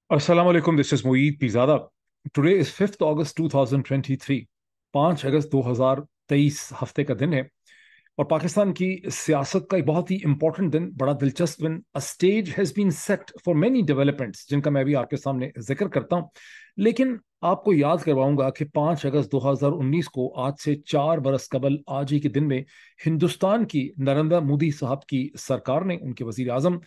अस्सलाम वालेकुम, this is Moeed Pirzada. Today is 5th अगस्त 2023। 5 अगस्त 2023 हफ्ते का दिन है और पाकिस्तान की सियासत का एक बहुत ही इंपॉर्टेंट दिन, बड़ा दिलचस्प दिन। A stage has been set for many developments जिनका मैं भी आपके सामने जिक्र करता हूं। लेकिन आपको याद करवाऊंगा कि 5 अगस्त 2019 को, आज से 4 बरस कबल आज ही के दिन में, हिंदुस्तान की नरेंद्र मोदी साहब की सरकार ने, उनके वजीर आजम,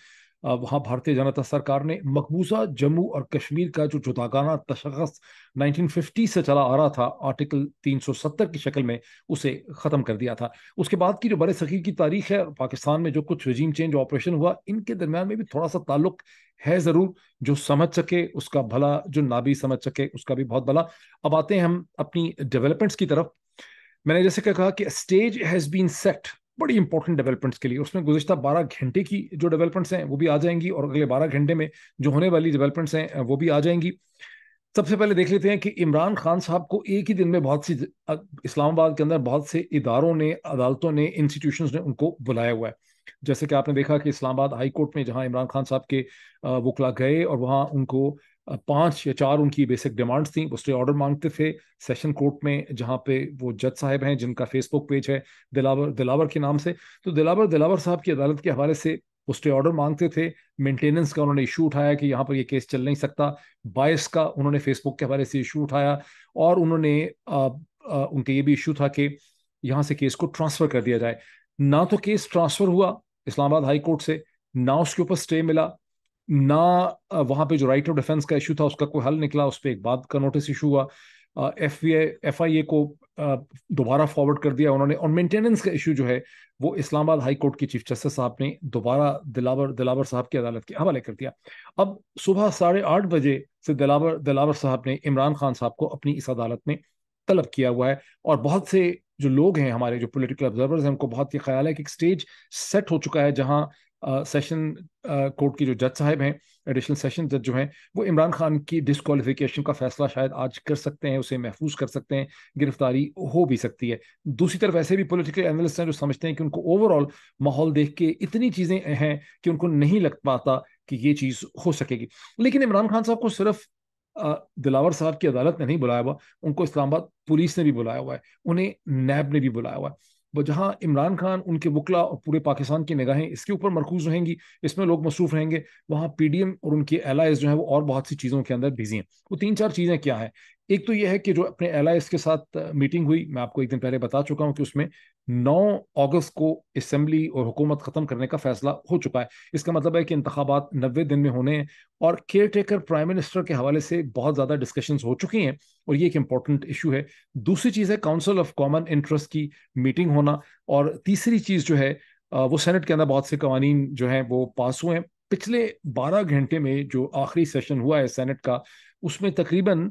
वहाँ भारतीय जनता सरकार ने मकबूजा जम्मू और कश्मीर का जो जुदागाना तशख़्ख़ुस 1950 से चला आ रहा था, आर्टिकल 370 की शक्ल में, उसे ख़त्म कर दिया था। उसके बाद की जो बड़े सग़ीर की तारीख है, पाकिस्तान में जो कुछ रजीम चेंज ऑपरेशन हुआ, इनके दरमियान में भी थोड़ा सा ताल्लुक है ज़रूर। जो समझ सके उसका भला, जो ना भी समझ सके उसका भी बहुत भला। अब आते हैं हम अपनी डेवलपमेंट्स की तरफ। मैंने जैसे कि कहा कि स्टेज हैज़ बीन सेट बड़ी इंपॉर्टेंट डेवलपमेंट्स के लिए। उसमें गुज़िश्ता 12 घंटे की जो डेवलपमेंट्स हैं वो भी आ जाएंगी, और अगले 12 घंटे में जो होने वाली डेवलपमेंट्स हैं वो भी आ जाएंगी। सबसे पहले देख लेते हैं कि इमरान खान साहब को एक ही दिन में बहुत सी इस्लामाबाद के अंदर बहुत से इदारों ने, अदालतों ने, इंस्टीट्यूशंस ने उनको बुलाया हुआ है। जैसे कि आपने देखा कि इस्लामाबाद हाई कोर्ट में जहां इमरान खान साहब के वकला गए और वहां उनको 5 या 4 उनकी बेसिक डिमांड्स थी, वो स्टे ऑर्डर मांगते थे। सेशन कोर्ट में जहां पे वो जज साहब हैं जिनका फेसबुक पेज है दिलावर दिलावर के नाम से, तो दिलावर दिलावर साहब की अदालत के हवाले से वो स्टे ऑर्डर मांगते थे। मेंटेनेंस का उन्होंने इशू उठाया कि यहाँ पर ये केस चल नहीं सकता। बायस का उन्होंने फेसबुक के हवाले से इशू उठाया, और उन्होंने उनका ये भी इशू था कि यहाँ से केस को ट्रांसफर कर दिया जाए। ना तो केस ट्रांसफर हुआ इस्लामाबाद हाई कोर्ट से, ना उसके ऊपर स्टे मिला, ना वहां पे जो राइट ऑफ डिफेंस का इशू था उसका कोई हल निकला, उस पर एक बाद का नोटिस इशू हुआ। एफ आई ए को दोबारा फॉरवर्ड कर दिया उन्होंने, और मेंटेनेंस का इशू जो है वो इस्लामाबाद हाई कोर्ट की चीफ जस्टिस साहब ने दोबारा दिलावर दिलावर साहब की अदालत के हवाले कर दिया। अब सुबह 8:30 बजे से दिलावर दिलावर साहब ने इमरान खान साहब को अपनी इस अदालत में तलब किया हुआ है। और बहुत से जो लोग हैं, हमारे जो पॉलिटिकल ऑब्जर्वर्स हैं, उनको बहुत ये ख्याल है कि एक स्टेज सेट हो चुका है जहां सेशन कोर्ट की जो जज साहब हैं, एडिशनल सेशन जज जो हैं, वो इमरान खान की डिसक्वालिफिकेशन का फैसला शायद आज कर सकते हैं, उसे महफूज कर सकते हैं, गिरफ्तारी हो भी सकती है। दूसरी तरफ ऐसे भी पॉलिटिकल एनालिस्ट हैं जो समझते हैं कि उनको ओवरऑल माहौल देख के इतनी चीज़ें हैं कि उनको नहीं लग पाता कि ये चीज़ हो सकेगी। लेकिन इमरान खान साहब को सिर्फ दिलावर साहब की अदालत ने नहीं बुलाया हुआ, उनको इस्लामाबाद पुलिस ने भी बुलाया हुआ है, उन्हें नैब ने भी बुलाया हुआ है। वो जहां इमरान खान, उनके वकला और पूरे पाकिस्तान की निगाहें इसके ऊपर मरकूज रहेंगी, इसमें लोग मसरूफ रहेंगे, वहां पीडीएम और उनके एलाइज जो है वो और बहुत सी चीज़ों के अंदर बिजी हैं। वो 3-4 चीज़ें क्या हैं? एक तो यह है कि जो अपने एलाइज के साथ मीटिंग हुई, मैं आपको एक दिन पहले बता चुका हूं कि उसमें 9 अगस्त को असेंबली और हुकूमत खत्म करने का फैसला हो चुका है। इसका मतलब है कि इंतखाबात 90 दिन में होने हैं, और केयर टेकर प्राइम मिनिस्टर के हवाले से बहुत ज़्यादा डिस्कशंस हो चुकी हैं, और ये एक इंपॉर्टेंट इशू है। दूसरी चीज़ है काउंसिल ऑफ कॉमन इंटरेस्ट की मीटिंग होना। और तीसरी चीज़ जो है, वो सेनेट के अंदर बहुत से कवानीन जो हैं वो पास हुए हैं। पिछले 12 घंटे में जो आखिरी सेशन हुआ है सेनेट का, उसमें तकरीबन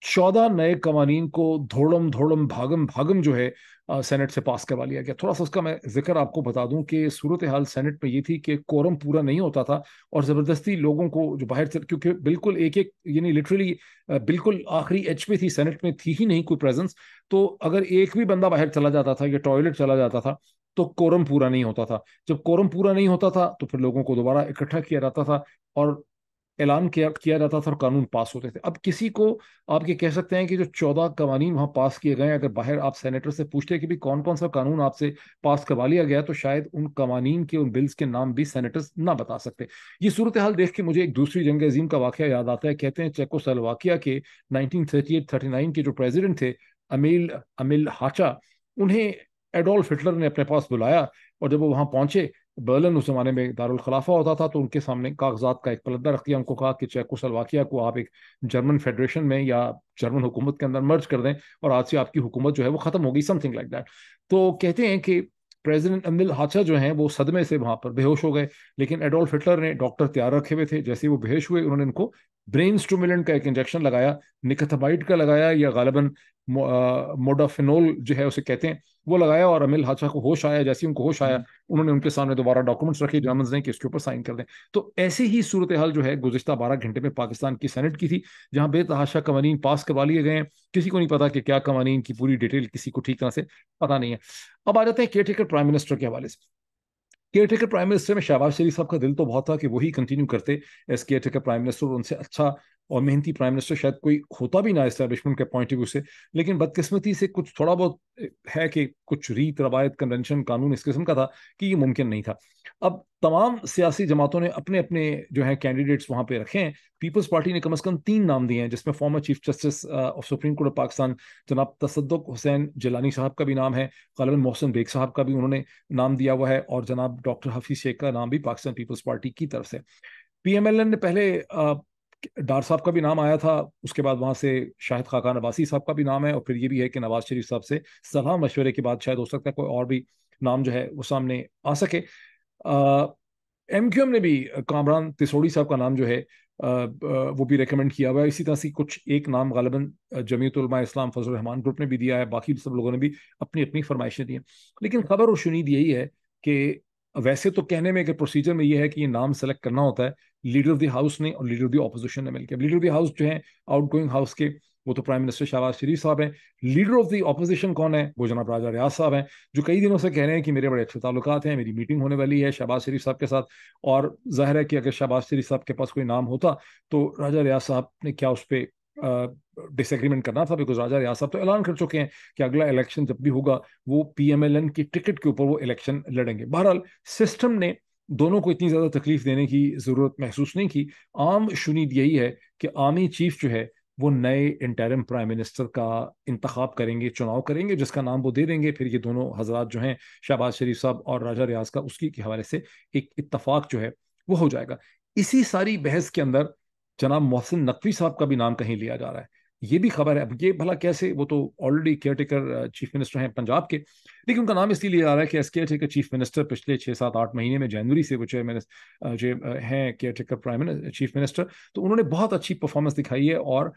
14 नए कवानीन को धोड़म धोड़म भागम भागम जो है सेनेट से पास करवा लिया गया। थोड़ा सा उसका मैं जिक्र आपको बता दूं कि सूरत हाल सेनेट में ये थी कि कोरम पूरा नहीं होता था, और ज़बरदस्ती लोगों को जो बाहर से, क्योंकि बिल्कुल एक एक, यानी लिटरली बिल्कुल आखिरी एज पे थी, सेनेट में थी ही नहीं कोई प्रेजेंस। तो अगर एक भी बंदा बाहर चला जाता था या टॉयलेट चला जाता था तो कोरम पूरा नहीं होता था। जब कोरम पूरा नहीं होता था तो फिर लोगों को दोबारा इकट्ठा किया जाता था, और ऐलान किया किया जाता था, और कानून पास होते थे। अब किसी को, आप ये कह सकते हैं कि जो 14 कवानीन वहां पास किए गए, अगर बाहर आप सेनेटर से पूछते कि भी कौन कौन सा कानून आपसे पास करवा लिया गया, तो शायद उन कवानीन के, उन बिल्स के नाम भी सेनेटर्स ना बता सकते। ये सूरत हाल देख के मुझे एक दूसरी जंग अजीम का वाकया याद आता है। कहते हैं चेकोस्लोवाकिया के 1938-39 के जो प्रेसिडेंट थे, अमील अमिल हाचा, उन्हें एडोल्फ हिटलर ने अपने पास बुलाया, और जब वो वहां पहुंचे, बर्लिन उस जमाने में दारुल खलाफा होता था, तो उनके सामने कागजात का एक पलंदा रख दिया। उनको कहा कि चेकोस्लोवाकिया को आप एक जर्मन फेडरेशन में या जर्मन हुकूमत के अंदर मर्ज कर दें, और आज से आपकी हुकूमत जो है वो खत्म होगी, समथिंग लाइक दैट। तो कहते हैं कि प्रेसिडेंट अमिल हाचा जो हैं वो सदमे से वहां पर बेहोश हो गए, लेकिन एडोल्फ हिटलर ने डॉक्टर तैयार रखे हुए थे। जैसे ही वो बेहोश हुए, उन्होंने उनको ब्रेन स्टिमुलेंट का एक इंजेक्शन लगाया, निकोथामाइड का लगाया, या गालिबन मोडाफिनोल जो है उसे कहते हैं, वो लगाया, और अमिल हाचा को होश आया। जैसे ही उनको होश आया, उन्होंने उनके सामने दोबारा डॉक्यूमेंट्स रखे जर्मन्स ने कि इसके ऊपर साइन कर दें। तो ऐसे ही सूरत हाल जो है गुज़िश्ता 12 घंटे में पाकिस्तान की सेनेट की थी, जहां बेतहाशा कवानीन पास करवा लिए गए हैं। किसी को नहीं पता कि क्या कवानीन की पूरी डिटेल किसी को ठीक तरह से पता नहीं है। अब आ जाते हैं केयर टेकर प्राइम मिनिस्टर के हवाले से। केयर टेकर प्राइम मिनिस्टर में शहबाज शरीफ साहब का दिल तो बहुत था कि वही कंटिन्यू करते as caretaker prime minister, और उनसे अच्छा और मेहनती प्राइम मिनिस्टर शायद कोई होता भी ना एस्टेब्लिशमेंट के पॉइंट ऑफ व्यू से। लेकिन बदकिस्मती से कुछ थोड़ा बहुत है कि कुछ रीत रवायत कन्वेंशन कानून इस किस्म का था कि ये मुमकिन नहीं था। अब तमाम सियासी जमातों ने अपने अपने जो है कैंडिडेट्स वहां पे रखे हैं। पीपल्स पार्टी ने कम से कम 3 नाम दिए हैं, जिसमें former chief justice of supreme court of Pakistan जनाब तसद्दुक हुसैन जिलानी साहब का भी नाम है, गालिबन मोहसिन बेग साहब का भी उन्होंने नाम दिया हुआ है, और जनाब डॉक्टर हफीज शेख का नाम भी पाकिस्तान पीपल्स पार्टी की तरफ से। पीएमएलएन ने पहले डार साहब का भी नाम आया था, उसके बाद वहां से शाहिद खाकान अब्बासी साहब का भी नाम है, और फिर ये भी है कि नवाज शरीफ साहब से सलाह मशवरे के बाद शायद हो सकता है कोई और भी नाम जो है वो सामने आ सके। एमक्यूएम ने भी कामरान तिसोड़ी साहब का नाम जो है वो भी रेकमेंड किया हुआ है। इसी तरह से कुछ एक नाम गालिबन जमीयत उलमा इस्लाम फजल रहमान ग्रुप ने भी दिया है, बाकी सब लोगों ने भी अपनी अपनी फरमाइशें दी हैं। लेकिन खबर और शुनीद यही है कि वैसे तो कहने में कि प्रोसीजर में ये है कि ये नाम सेलेक्ट करना होता है लीडर ऑफ द हाउस ने और लीडर ऑफ द ऑपोजिशन ने मिलकर। लीडर ऑफ द हाउस जो है आउट गोइंग हाउस के, वो तो प्राइम मिनिस्टर शहबाज शरीफ साहब हैं। लीडर ऑफ द ऑपोजिशन कौन है? वो जनाब राजा रियाज साहब हैं, जो कई दिनों से कह रहे हैं कि मेरे बड़े अच्छे ताल्लुकात हैं, मेरी मीटिंग होने वाली है शहबाज शरीफ साहब के साथ। और जाहिर है कि अगर शहबाज शरीफ साहब के पास कोई नाम होता तो राजा रियाज साहब ने क्या उस पर डिसएग्रीमेंट करना था, बिकॉज राजा रियाज साहब तो ऐलान कर चुके हैं कि अगला इलेक्शन जब भी होगा वो पीएमएलएन की टिकट के ऊपर वो इलेक्शन लड़ेंगे। बहरहाल सिस्टम ने दोनों को इतनी ज्यादा तकलीफ देने की जरूरत महसूस नहीं की। आम शुनीद यही है कि आर्मी चीफ जो है वो नए इंटरिम प्राइम मिनिस्टर का इंतखाब करेंगे, चुनाव करेंगे, जिसका नाम वो दे देंगे। फिर ये दोनों हजरात जो हैं शहबाज शरीफ साहब और राजा रियाज का, उसकी के हवाले से एक इत्तफाक जो है वो हो जाएगा। इसी सारी बहस के अंदर जनाब मोहसिन नकवी साहब का भी नाम कहीं लिया जा रहा है। ये भी खबर है। अब ये भला कैसे, वो तो already care taker chief minister हैं पंजाब के, लेकिन उनका नाम इसलिए लिया जा रहा है कि S care taker chief minister पिछले 6 7 8 महीने में जनवरी से वो चेयरमैन जो हैं care taker prime chief minister, तो उन्होंने बहुत अच्छी परफॉर्मेंस दिखाई है। और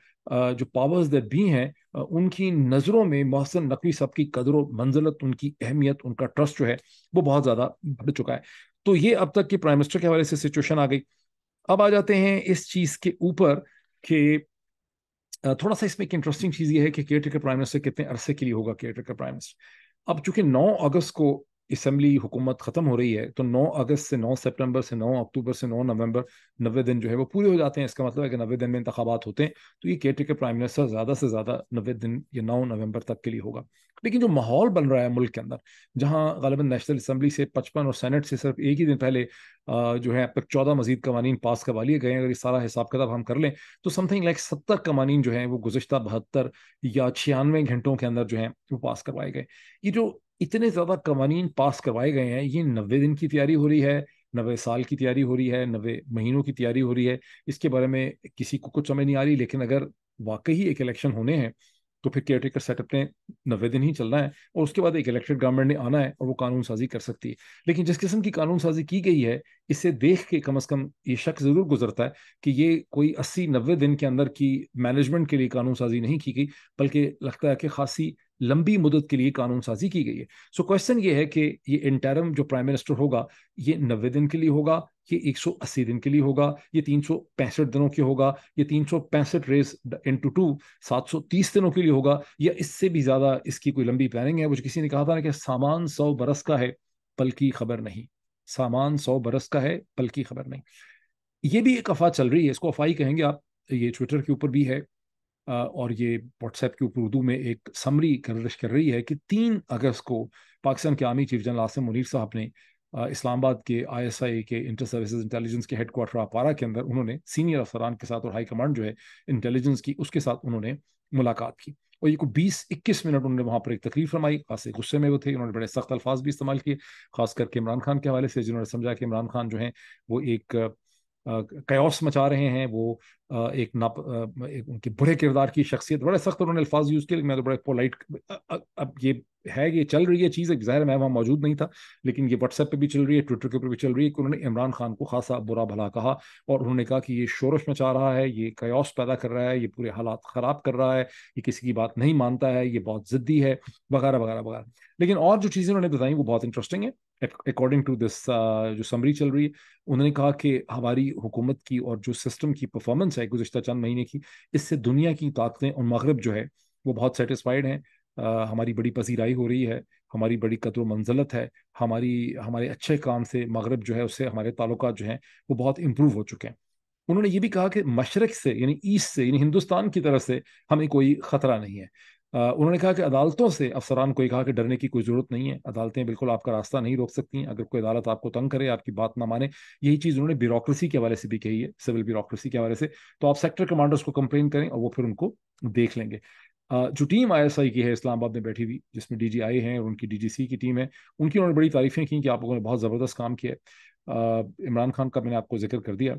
जो पावर्स दैट भी हैं उनकी नज़रों में मोहसिन नकवी साहब की कदर मंजिलत, उनकी अहमियत, उनका ट्रस्ट जो है वो बहुत ज़्यादा बढ़ चुका है। तो ये अब तक की प्राइम मिनिस्टर के हवाले से सिचुएशन आ गई। अब आ जाते हैं इस चीज के ऊपर कि थोड़ा सा इसमें एक इंटरेस्टिंग चीज ये है कि केयर टेकर प्राइम मिनिस्टर कितने अरसे के लिए होगा केयर टेकर प्राइम मिनिस्टर। अब चूंकि 9 अगस्त को असम्बली हुकूमत खत्म हो रही है, तो 9 अगस्त से 9 सितंबर से 9 अक्टूबर से 9 नवंबर 90 दिन जो है वो पूरे हो जाते हैं। इसका मतलब है कि 90 दिन में इंतखाबात होते हैं, तो ये केयर टेकर प्राइम मिनिस्टर ज्यादा से ज्यादा 90 दिन या 9 नवंबर तक के लिए होगा। लेकिन जो माहौल बन रहा है मुल्क के अंदर, जहां गालिबन नेशनल असम्बली से 55 और सेनेट से सिर्फ एक ही दिन पहले जो है अब तक 14 मजीद कवानीन पास करवा लिए गए हैं, अगर ये सारा हिसाब किताब हम कर लें तो समथिंग लाइक 70 कवानीन जो है वो गुज़श्ता 72 या 96 घंटों के अंदर जो है वो पास करवाए गए। ये जो इतने ज्यादा कवानीन पास करवाए गए हैं, ये 90 दिन की तैयारी हो रही है, 90 साल की तैयारी हो रही है, 90 महीनों की तैयारी हो रही है, इसके बारे में किसी को कुछ समझ नहीं आ रही। लेकिन अगर वाकई एक इलेक्शन होने हैं तो फिर केयर टेकर सेटअप ने 90 दिन ही चलना है, और उसके बाद एक इलेक्टेड गवर्नमेंट ने आना है और वो कानून साजी कर सकती है। लेकिन जिस किस्म की कानून साजी की गई है, इसे देख के कम से कम ये शक जरूर गुजरता है कि ये कोई 80 90 दिन के अंदर की मैनेजमेंट के लिए कानून साजी नहीं की गई, बल्कि लगता है कि खासी लंबी मुद्दत के लिए कानून साजी की गई है। सो क्वेश्चन ये है कि ये इंटरम जो प्राइम मिनिस्टर होगा, ये 90 दिन के लिए होगा, ये 180 दिन के लिए होगा, ये 365 दिनों के होगा, ये 365 रेज इंटू टू 730 दिनों के लिए होगा, या इससे भी ज्यादा इसकी कोई लंबी प्लानिंग है। वो किसी ने कहा था ना कि सामान 100 बरस का है पल की खबर नहीं, सामान 100 बरस का है पल की खबर नहीं। ये भी एक अफवाह चल रही है, इसको अफवाह ही कहेंगे आप। ये ट्विटर के ऊपर भी है और ये व्हाट्सएप के ऊपर उर्दू में एक समरी गर्दिश कर रही है कि 3 अगस्त को पाकिस्तान के army chief general Asim Munir साहब ने इस्लामाबाद के आईएसआई के इंटर सर्विसेज इंटेलिजेंस के हेडक्वार्टर अपारा के अंदर उन्होंने सीनियर अफसरान के साथ और हाई कमांड जो है इंटेलिजेंस की, उसके साथ उन्होंने मुलाकात की। और ये को 20 21 मिनट उन्होंने वहां पर एक तकरीर फरमाई। खासे गुस्से में वो थे, उन्होंने बड़े सख्त अल्फाज भी इस्तेमाल किए, खास करके इमरान खान के हवाले से, जिन्होंने समझा कि इमरान खान जो है वो एक कयास मचा रहे हैं, वो एक उनके बुरे किरदार की शख्सियत, बड़े सख्त उन्होंने अल्फाज यूज किए, लेकिन मैं तो बड़े पोलाइट। अब ये है, ये चल रही है चीज़, ज़ाहिर मैं वहाँ मौजूद नहीं था, लेकिन ये व्हाट्सएप पे भी चल रही है, ट्विटर के ऊपर भी चल रही है कि उन्होंने इमरान खान को खासा बुरा भला कहा, और उन्होंने कहा कि ये शोरश मचा रहा है, ये कयास पैदा कर रहा है, ये पूरे हालात ख़राब कर रहा है, ये किसी की बात नहीं मानता है, ये बहुत ज़िद्दी है, वगैरह वगैरह वगैरह। लेकिन और जो चीज़ें उन्होंने बताई वो बहुत इंटरेस्टिंग है। अकॉर्डिंग टू दिस जो समरी चल रही है, उन्होंने कहा कि हमारी हुकूमत की और जो सिस्टम की परफॉर्मेंस है गुज़श्ता चंद महीने की, इससे दुनिया की ताकतें और मगरब जो है वो बहुत सेटिस्फाइड हैं। हमारी बड़ी पसीराई हो रही है, ہماری بڑی قدر و منزلت ہے، ہمارے اچھے کام سے مغرب جو ہے اس سے ہمارے تعلقات جو ہیں وہ بہت امپروو ہو چکے ہیں۔ انہوں نے یہ بھی کہا کہ مشرق سے یعنی ایسٹ سے یعنی ہندوستان کی طرف سے ہمیں کوئی خطرہ نہیں ہے۔ انہوں نے کہا کہ عدالتوں سے افسران کو یہ کہا کہ ڈرنے کی کوئی ضرورت نہیں ہے، عدالتیں بالکل آپ کا راستہ نہیں روک سکتی ہیں، اگر کوئی عدالت آپ کو تنگ کرے، آپ کی بات نہ مانے۔ یہی چیز انہوں نے بیوروکریسی کے حوالے سے بھی کہی ہے، سول بیوروکریسی کے حوالے سے، تو آپ سیکٹر کمانڈرز کو کمپلین کریں اور وہ پھر ان کو دیکھ لیں گے۔ جو ٹیم آئی ایس آئی کی ہے اسلام آباد میں بیٹھی ہوئی، جس میں ڈی جی آئی ہیں اور ان کی ڈی جی سی کی ٹیم ہے، ان کی انہوں نے بڑی تعریفیں کی کہ آپ لوگوں نے بہت زبردست کام کیا ہے۔ عمران خان کا میں نے آپ کو ذکر کر دیا،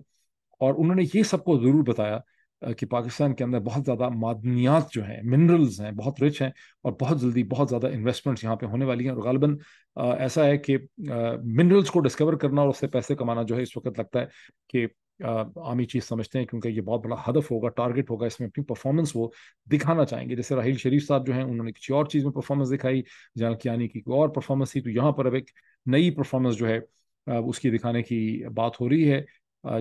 اور انہوں نے یہ سب کو ضرور بتایا کہ پاکستان کے اندر بہت زیادہ معدنیات جو ہیں، منرلز ہیں، بہت رچ ہیں، اور بہت جلدی بہت زیادہ انویسٹمنٹس یہاں پہ ہونے والی ہیں، اور غالباً ایسا ہے کہ منرلز کو ڈسکور کرنا اور اس سے پیسے کمانا جو ہے اس وقت لگتا ہے کہ عامی چیز سمجھتے ہیں، کیونکہ یہ بہت بڑا ہدف ہوگا، ٹارگٹ ہوگا، اس میں اپنی پرفارمنس وہ دکھانا چاہیں گے۔ جیسے راحیل شریف صاحب جو ہیں، انہوں نے کسی اور چیز میں پرفارمنس دکھائی، جہاں کیانی کی کوئی اور پرفارمنس تھی، تو یہاں پر اب ایک نئی پرفارمنس جو ہے اس کی دکھانے کی بات ہو رہی ہے،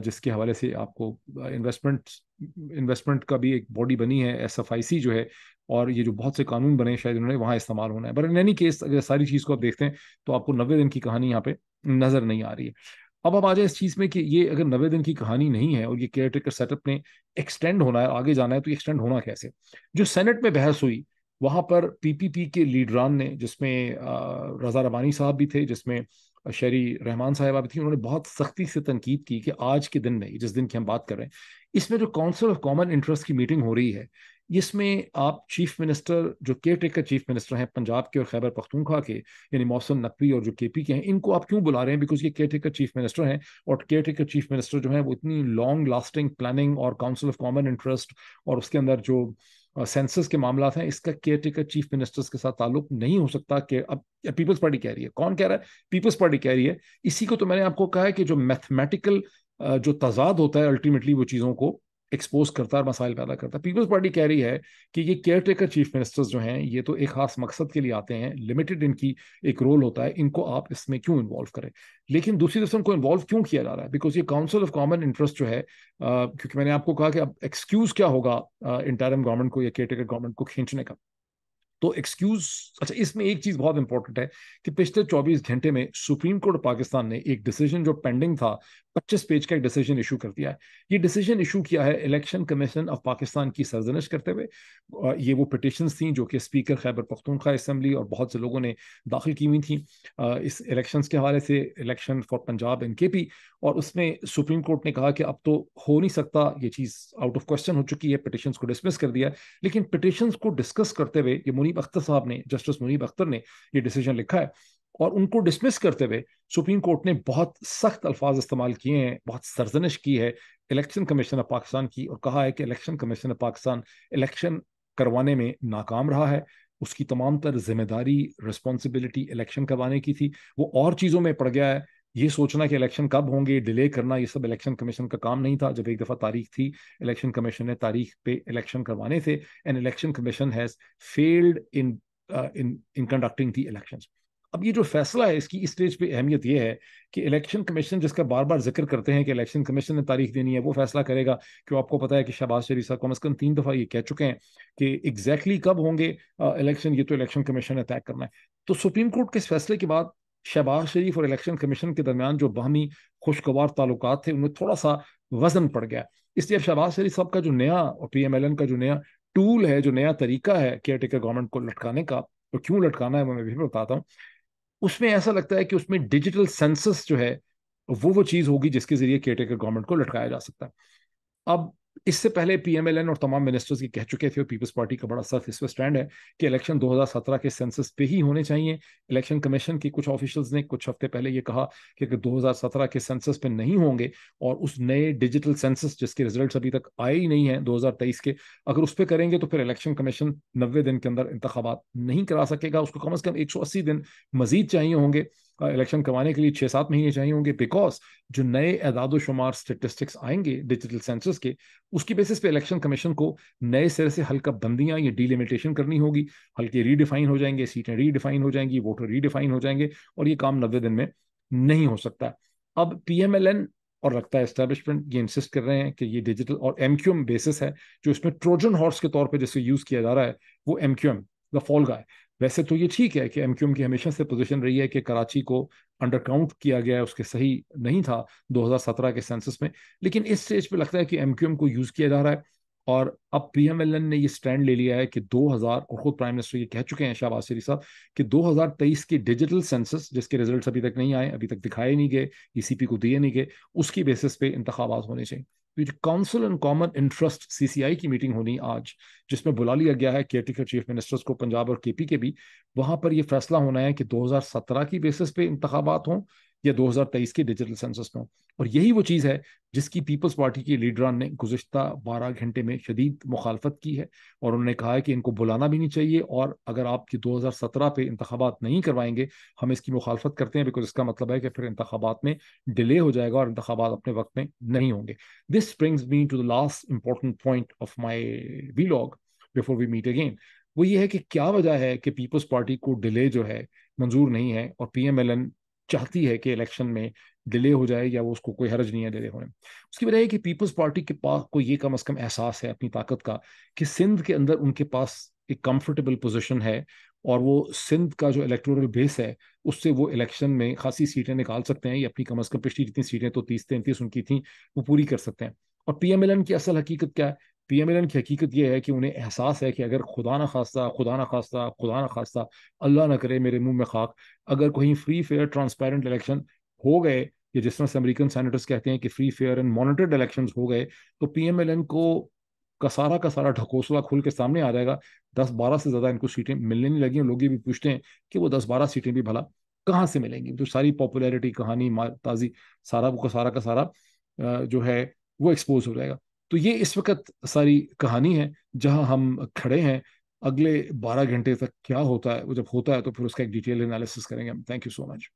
جس کے حوالے سے آپ کو انویسٹمنٹ کا بھی ایک باڈی بنی ہے ایس ایف آئی سی جو ہے، اور یہ جو بہت سے قانون بنے شاید انہوں نے وہاں استعمال ہونا ہے۔ بٹ ان اینی کیس اگر ساری چیز کو آپ دیکھتے ہیں تو آپ کو 90 دن کی کہانی یہاں پہ نظر نہیں آ رہی ہے۔ اب آپ آ جائیں اس چیز میں کہ یہ اگر 90 دن کی کہانی نہیں ہے اور یہ کیئر ٹیکر سیٹ اپ نے ایکسٹینڈ ہونا ہے، آگے جانا ہے، تو یہ ایکسٹینڈ ہونا کیسے؟ جو سینٹ میں بحث ہوئی وہاں پر پی پی پی کے لیڈران نے، جس میں رضا ربانی صاحب بھی تھے، جس میں شہری رحمان صاحبہ بھی تھی، انہوں نے بہت سختی سے تنقید کی کہ آج کے دن میں، جس دن کی ہم بات کر رہے ہیں، اس میں جو کونسل آف کامن انٹرسٹ کی میٹنگ ہو رہی ہے، اس میں آپ چیف منسٹر جو کیئر ٹیکر چیف منسٹر ہیں پنجاب کے اور خیبر پختونخوا کے، یعنی محسن نقوی، اور جو کے پی کے ہیں، ان کو آپ کیوں بلا رہے ہیں؟ بیکاز یہ کیئر ٹیکر چیف منسٹر ہیں، اور کیئر ٹیکر چیف منسٹر جو ہیں وہ اتنی لانگ لاسٹنگ پلاننگ اور کاؤنسل آف کامن انٹرسٹ اور اس کے اندر جو سینسس کے معاملات ہیں، اس کا کیئر ٹیکر چیف منسٹرز کے ساتھ تعلق نہیں ہو سکتا۔ کہ اب پیپلز پارٹی کہہ رہی ہے، کون کہہ رہا ہے؟ پیپلز پارٹی کہہ رہی ہے۔ اسی کو تو میں نے آپ کو کہا ہے کہ جو میتھمیٹیکل جو تضاد ہوتا ہے الٹیمیٹلی وہ چیزوں کو ایکسپوز کرتا ہے اور مسائل پیدا کرتا ہے۔ پیپلز پارٹی کہہ رہی ہے کہ یہ کیئر ٹیکر چیف منسٹرز جو ہیں یہ تو ایک خاص مقصد کے لیے آتے ہیں، لمیٹڈ ان کی ایک رول ہوتا ہے، ان کو آپ اس میں کیوں انوالو کریں؟ لیکن دوسری طرف سے ان کو انوالو کیوں کیا جا رہا ہے؟ بیکاز یہ کاؤنسل آف کامن انٹرسٹ جو ہے، کیونکہ میں نے آپ کو کہا کہ اب ایکسکیوز کیا ہوگا انٹرم گورنمنٹ کو یا کیئر ٹیکر گورنمنٹ کو کھینچنے کا؟ تو ایکسکیوز، اچھا اس میں ایک چیز بہت امپورٹنٹ ہے کہ پچھلے 24 گھنٹے میں سپریم کورٹ پاکستان نے ایک ڈیسیجن جو پینڈنگ تھا، 25 پیج کا ایک ڈیسیجن ایشو کر دیا ہے۔ یہ ڈیسیجن ایشو کیا ہے الیکشن کمیشن آف پاکستان کی سرزنش کرتے ہوئے۔ یہ وہ پٹیشنز تھیں جو کہ اسپیکر خیبر پختونخوا اسمبلی اور بہت سے لوگوں نے داخل کی ہوئی تھیں اس الیکشنز کے حوالے سے، الیکشن فار پنجاب اینڈ کے پی، اور اس میں سپریم کورٹ نے کہا کہ اب تو ہو نہیں سکتا، یہ چیز آؤٹ آف کوسچن ہو چکی ہے، پٹیشنز کو ڈسمس کر دیا۔ لیکن پٹیشنز کو ڈسکس کرتے ہوئے یہ منیب اختر صاحب نے، جسٹس منیب اختر نے یہ ڈیسیجن لکھا ہے، اور ان کو ڈسمس کرتے ہوئے سپریم کورٹ نے بہت سخت الفاظ استعمال کیے ہیں، بہت سرزنش کی ہے الیکشن کمیشن آف پاکستان کی، اور کہا ہے کہ election commission of Pakistan election کروانے میں ناکام رہا ہے، اس کی تمام تر ذمہ داری، رسپانسبلٹی الیکشن کروانے کی تھی، وہ اور چیزوں میں پڑ گیا ہے۔ یہ سوچنا کہ الیکشن کب ہوں گے، ڈیلے کرنا، یہ سب الیکشن کمیشن کا کام نہیں تھا۔ جب ایک دفعہ تاریخ تھی، الیکشن کمیشن نے تاریخ پہ الیکشن کروانے تھے، and election commission has failed in conducting the elections. اب یہ جو فیصلہ ہے، اس کی اس اسٹیج پہ اہمیت یہ ہے کہ الیکشن کمیشن، جس کا بار بار ذکر کرتے ہیں کہ الیکشن کمیشن نے تاریخ دینی ہے، وہ فیصلہ کرے گا۔ کہ آپ کو پتا ہے کہ شہباز شریف صاحب کم از کم 3 دفعہ یہ کہہ چکے ہیں کہ ایگزیکٹلی کب ہوں گے الیکشن، یہ تو الیکشن کمیشن نے طے کرنا ہے۔ تو سپریم کورٹ کے اس فیصلے کے بعد شہباز شریف اور الیکشن کمیشن کے درمیان جو باہمی خوشگوار تعلقات تھے، ان میں تھوڑا سا وزن پڑ گیا۔ اس لیے اب شہباز شریف صاحب کا جو نیا، اور پی ایم ایل این کا جو نیا ٹول ہے، جو نیا طریقہ ہے کیئر ٹیکر گورنمنٹ کو لٹکانے کا، اور کیوں لٹکانا ہے وہ میں بھی بتاتا ہوں، اس میں ایسا لگتا ہے کہ اس میں ڈیجیٹل سینسس جو ہے وہ چیز ہوگی جس کے ذریعے کیئر ٹیکر گورنمنٹ کو لٹکایا جا سکتا ہے۔ اب اس سے پہلے پی ایم ایل این اور تمام منسٹرز یہ کہہ چکے تھے، اور پیپلز پارٹی کا بڑا سخت اس پہ سٹینڈ ہے کہ الیکشن 2017 کے سینسس پہ ہی ہونے چاہیے۔ الیکشن کمیشن کے کچھ آفیشلز نے کچھ ہفتے پہلے یہ کہا کہ اگر 2017 کے سینسس پہ نہیں ہوں گے، اور اس نئے ڈیجیٹل سینسس جس کے ریزلٹس ابھی تک آئے ہی نہیں ہیں 2023 کے، اگر اس پہ کریں گے تو پھر الیکشن کمیشن 90 دن کے اندر انتخابات نہیں کرا سکے گا، اس کو کم از کم 180 دن مزید چاہیے ہوں گے الیکشن کروانے کے لیے، 6-7 مہینے چاہیے ہوں گے، بیکاز جو نئے اعداد و شمار اسٹیٹسٹکس آئیں گے ڈیجیٹل سینسس کے، اس کی بیسس پہ الیکشن کمیشن کو نئے سرے سے حلقہ بندیاں یا ڈی لیمیٹیشن کرنی ہوگی، حلقے ری ڈیفائن ہو جائیں گے، سیٹیں ری ڈیفائن ہو جائیں گی، ووٹر ری ڈیفائن ہو جائیں گے، اور یہ کام 90 دن میں نہیں ہو سکتا۔ اب پی ایم ایل این اور لگتا ہے اسٹیبلشمنٹ یہ انسسٹ کر رہے ہیں کہ یہ ڈیجیٹل، اور ایم کیو ایم بیسس ہے جو اس میں ٹروجن ہارس کے طور پہ جسے یوز کیا جا رہا ہے، وہ ایم کیو ایم دا فال گائے، वैसे तो ये ठीक है कि एमक्यूएम की हमेशा से पोजीशन रही है कि कराची को अंडर काउंट किया गया है, उसके सही नहीं था 2017 के सेंसस में, लेकिन इस स्टेज पे लगता है कि एमक्यूएम को यूज किया जा रहा है। और अब पीएमएलएन ने ये स्टैंड ले लिया है कि 2000, और खुद प्राइम मिनिस्टर ये कह चुके हैं शहबाज शरीफ साहब, कि 2023 के डिजिटल सेंसस, जिसके रिजल्ट्स अभी तक नहीं आए, अभी तक दिखाए नहीं गए, ईसीपी को दिए नहीं गए, उसकी बेसिस पे इंतखाबात होने चाहिए। तो जो council and common interest CCI की मीटिंग होनी आज, जिसमें बुला लिया गया है केयरटेकर चीफ मिनिस्टर्स को पंजाब और केपी के भी, वहां पर यह फैसला होना है कि 2017 की बेसिस पे इंतखाबात हों या 2023 के डिजिटल सेंसस में हों। और यही वो चीज़ है जिसकी पीपल्स पार्टी के लीडरान ने गुज़िश्ता 12 घंटे में शदीद मुखालफत की है, और उन्होंने कहा है कि इनको बुलाना भी नहीं चाहिए, और अगर आप ये 2017 पे इंतखाबात नहीं करवाएंगे, हम इसकी मुखालफत करते हैं, बिकॉज इसका मतलब है कि फिर इंतखाबात में डिले हो जाएगा और इंतखाबात अपने वक्त में नहीं होंगे। This brings me to the last important point of my vlog before we meet again. वो ये है कि क्या वजह है कि पीपल्स पार्टी को डिले जो है मंजूर नहीं है, और पीएमएलएन चाहती है कि इलेक्शन में डिले हो जाए, या वो उसको कोई हर्ज नहीं है डिले होने में। उसकी वजह है कि पीपल्स पार्टी के पास को ये कम अज कम एहसास है अपनी ताकत का, कि सिंध के अंदर उनके पास एक कंफर्टेबल पोजीशन है, और वो सिंध का जो इलेक्टोरल बेस है उससे वो इलेक्शन में खासी सीटें निकाल सकते हैं। ये अपनी कम अज कम पिछली जितनी सीटें तो 30-33 उनकी थी, वो पूरी कर सकते हैं। और पीएमएलएन की असल हकीकत क्या है? पीएमएलएन की हकीकत यह है कि उन्हें एहसास है कि अगर खुदा ना खास्ता, खुदा ना खास्ता, खुदा ना खास्ता, अल्लाह ना करे मेरे मुंह में खाक, अगर कोई फ्री फेयर ट्रांसपेरेंट इलेक्शन हो गए, या जिस तरह से अमेरिकन सेनेटर्स कहते हैं कि free fair and monitored elections हो गए, तो पीएमएलएन को का सारा ढकोसला खुल के सामने आ जाएगा। 10-12 से ज्यादा इनको सीटें मिलने नहीं लगी, और लोग ये भी पूछते हैं कि वो 10-12 सीटें भी भला कहाँ से मिलेंगी। तो सारी पॉपुलैरिटी कहानी ताजी, सारा वो का सारा जो है वो एक्सपोज हो जाएगा। तो ये इस वक्त सारी कहानी है जहां हम खड़े हैं। अगले 12 घंटे तक क्या होता है, वो जब होता है तो फिर उसका एक डिटेल एनालिसिस करेंगे हम। Thank you so much.